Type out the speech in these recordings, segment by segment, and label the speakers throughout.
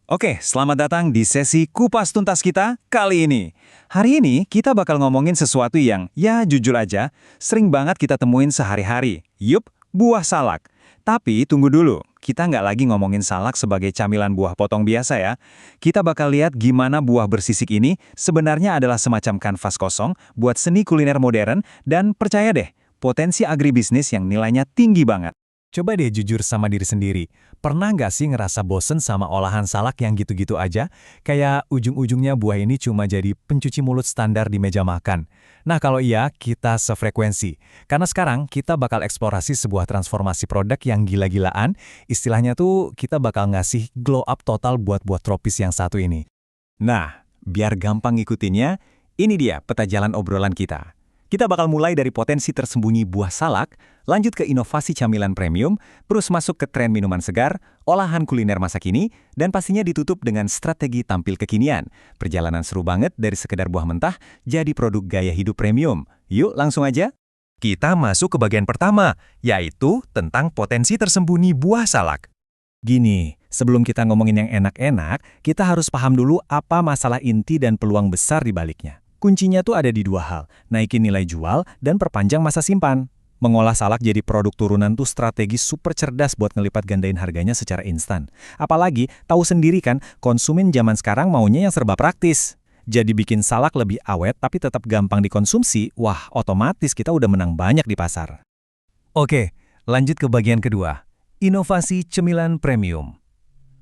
Speaker 1: Oke, selamat datang di sesi kupas tuntas kita kali ini. Hari ini kita bakal ngomongin sesuatu yang, ya jujur aja, sering banget kita temuin sehari-hari. Yup, buah salak. Tapi tunggu dulu, kita nggak lagi ngomongin salak sebagai camilan buah potong biasa ya. Kita bakal lihat gimana buah bersisik ini sebenarnya adalah semacam kanvas kosong buat seni kuliner modern dan percaya deh, potensi agribisnis yang nilainya tinggi banget.
Speaker 2: Coba deh jujur sama diri sendiri. Pernah nggak sih ngerasa bosen sama olahan salak yang gitu-gitu aja? Kayak ujung-ujungnya buah ini cuma jadi pencuci mulut standar di meja makan. Nah kalau iya, kita sefrekuensi. Karena sekarang kita bakal eksplorasi sebuah transformasi produk yang gila-gilaan. Istilahnya tuh kita bakal ngasih glow up total buat buah tropis yang satu ini.
Speaker 1: Nah, biar gampang ngikutinnya, ini dia peta jalan obrolan kita. Kita bakal mulai dari potensi tersembunyi buah salak, lanjut ke inovasi camilan premium, terus masuk ke tren minuman segar, olahan kuliner masa kini, dan pastinya ditutup dengan strategi tampil kekinian. Perjalanan seru banget dari sekedar buah mentah jadi produk gaya hidup premium. Yuk langsung aja.
Speaker 2: Kita masuk ke bagian pertama, yaitu tentang potensi tersembunyi buah salak. Gini, sebelum kita ngomongin yang enak-enak, kita harus paham dulu apa masalah inti dan peluang besar di baliknya. Kuncinya tuh ada di dua hal, naikin nilai jual dan perpanjang masa simpan. Mengolah salak jadi produk turunan tuh strategi super cerdas buat ngelipat gandain harganya secara instan. Apalagi, tahu sendiri kan, konsumen zaman sekarang maunya yang serba praktis. Jadi bikin salak lebih awet tapi tetap gampang dikonsumsi, wah otomatis kita udah menang banyak di pasar. Oke, lanjut ke bagian kedua. Inovasi cemilan premium.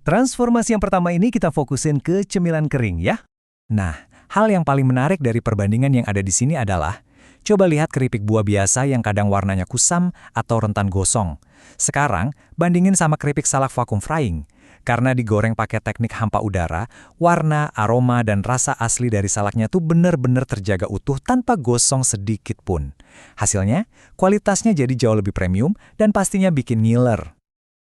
Speaker 2: Transformasi yang pertama ini kita fokusin ke cemilan kering ya. Nah, hal yang paling menarik dari perbandingan yang ada di sini adalah, coba lihat keripik buah biasa yang kadang warnanya kusam atau rentan gosong. Sekarang, bandingin sama keripik salak vacuum frying. Karena digoreng pakai teknik hampa udara, warna, aroma, dan rasa asli dari salaknya tuh bener-bener terjaga utuh tanpa gosong sedikit pun. Hasilnya, kualitasnya jadi jauh lebih premium dan pastinya bikin ngiler.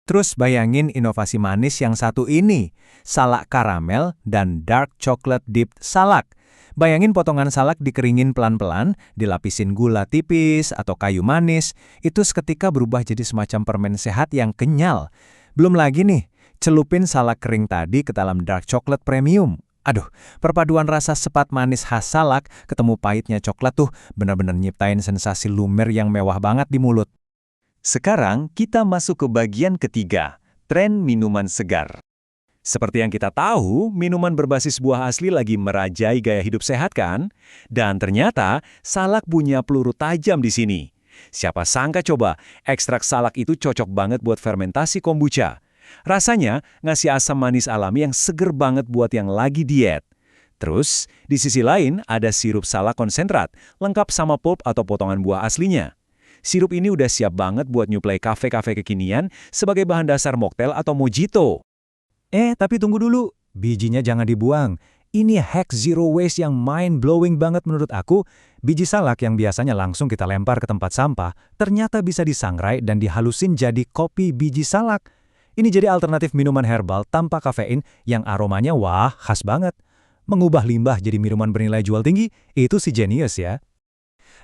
Speaker 2: Terus bayangin inovasi manis yang satu ini, salak karamel dan dark chocolate dipped salak. Bayangin potongan salak dikeringin pelan-pelan, dilapisin gula tipis atau kayu manis, itu seketika berubah jadi semacam permen sehat yang kenyal. Belum lagi nih, celupin salak kering tadi ke dalam dark chocolate premium. Aduh, perpaduan rasa sepat manis khas salak ketemu pahitnya coklat tuh benar-benar nyiptain sensasi lumer yang mewah banget di mulut.
Speaker 1: Sekarang kita masuk ke bagian ketiga, tren minuman segar. Seperti yang kita tahu, minuman berbasis buah asli lagi merajai gaya hidup sehat kan? Dan ternyata salak punya peluru tajam di sini. Siapa sangka coba, ekstrak salak itu cocok banget buat fermentasi kombucha. Rasanya ngasih asam manis alami yang seger banget buat yang lagi diet. Terus, di sisi lain ada sirup salak konsentrat, lengkap sama pulp atau potongan buah aslinya. Sirup ini udah siap banget buat nyuplai kafe-kafe kekinian sebagai bahan dasar mocktail atau mojito.
Speaker 2: Tapi tunggu dulu, bijinya jangan dibuang. Ini hack zero waste yang mind-blowing banget menurut aku. Biji salak yang biasanya langsung kita lempar ke tempat sampah, ternyata bisa disangrai dan dihalusin jadi kopi biji salak. Ini jadi alternatif minuman herbal tanpa kafein yang aromanya wah khas banget. Mengubah limbah jadi minuman bernilai jual tinggi, itu si genius ya.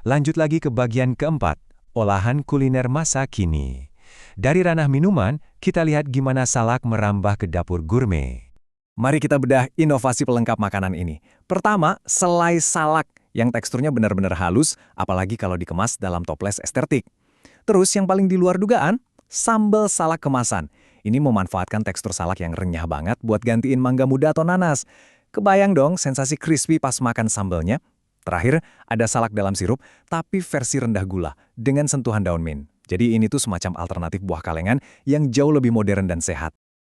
Speaker 2: Lanjut lagi ke bagian keempat. Olahan kuliner masa kini. Dari ranah minuman, kita lihat gimana salak merambah ke dapur gourmet. Mari kita bedah inovasi pelengkap makanan ini. Pertama, selai salak yang teksturnya benar-benar halus, apalagi kalau dikemas dalam toples estetik. Terus yang paling di luar dugaan, sambal salak kemasan. Ini memanfaatkan tekstur salak yang renyah banget buat gantiin mangga muda atau nanas. Kebayang dong sensasi crispy pas makan sambalnya. Terakhir, ada salak dalam sirup, tapi versi rendah gula, dengan sentuhan daun mint. Jadi ini tuh semacam alternatif buah kalengan yang jauh lebih modern dan sehat.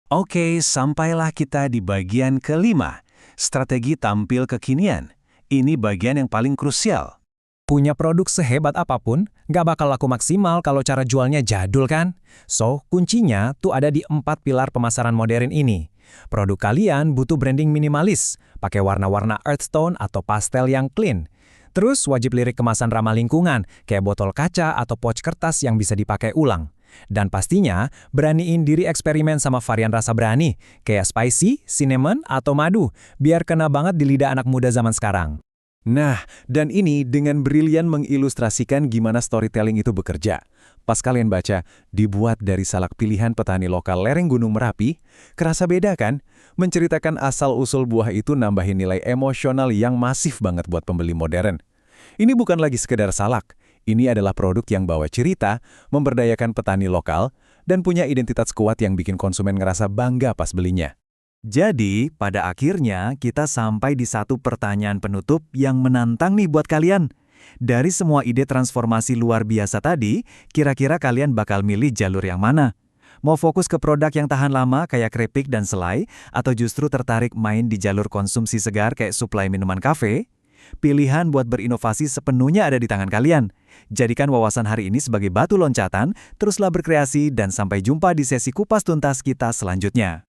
Speaker 2: Oke, sampailah kita di bagian kelima. Strategi tampil kekinian. Ini bagian yang paling krusial. Punya produk sehebat apapun, nggak bakal laku maksimal kalau cara jualnya jadul kan? So, kuncinya tuh ada di 4 pilar pemasaran modern ini. Produk kalian butuh branding minimalis, pakai warna-warna earth tone atau pastel yang clean. Terus wajib lirik kemasan ramah lingkungan, kayak botol kaca atau pouch kertas yang bisa dipakai ulang. Dan pastinya, beraniin diri eksperimen sama varian rasa berani, kayak spicy, cinnamon, atau madu, biar kena banget di lidah anak muda zaman sekarang.
Speaker 1: Nah, dan ini dengan brilian mengilustrasikan gimana storytelling itu bekerja. Pas kalian baca, dibuat dari salak pilihan petani lokal lereng Gunung Merapi, kerasa beda kan? Menceritakan asal-usul buah itu nambahin nilai emosional yang masif banget buat pembeli modern. Ini bukan lagi sekedar salak, ini adalah produk yang bawa cerita, memberdayakan petani lokal, dan punya identitas kuat yang bikin konsumen ngerasa bangga pas belinya.
Speaker 2: Jadi, pada akhirnya kita sampai di satu pertanyaan penutup yang menantang nih buat kalian. Dari semua ide transformasi luar biasa tadi, kira-kira kalian bakal milih jalur yang mana? Mau fokus ke produk yang tahan lama kayak keripik dan selai, atau justru tertarik main di jalur konsumsi segar kayak suplai minuman kafe? Pilihan buat berinovasi sepenuhnya ada di tangan kalian. Jadikan wawasan hari ini sebagai batu loncatan, teruslah berkreasi dan sampai jumpa di sesi kupas tuntas kita selanjutnya.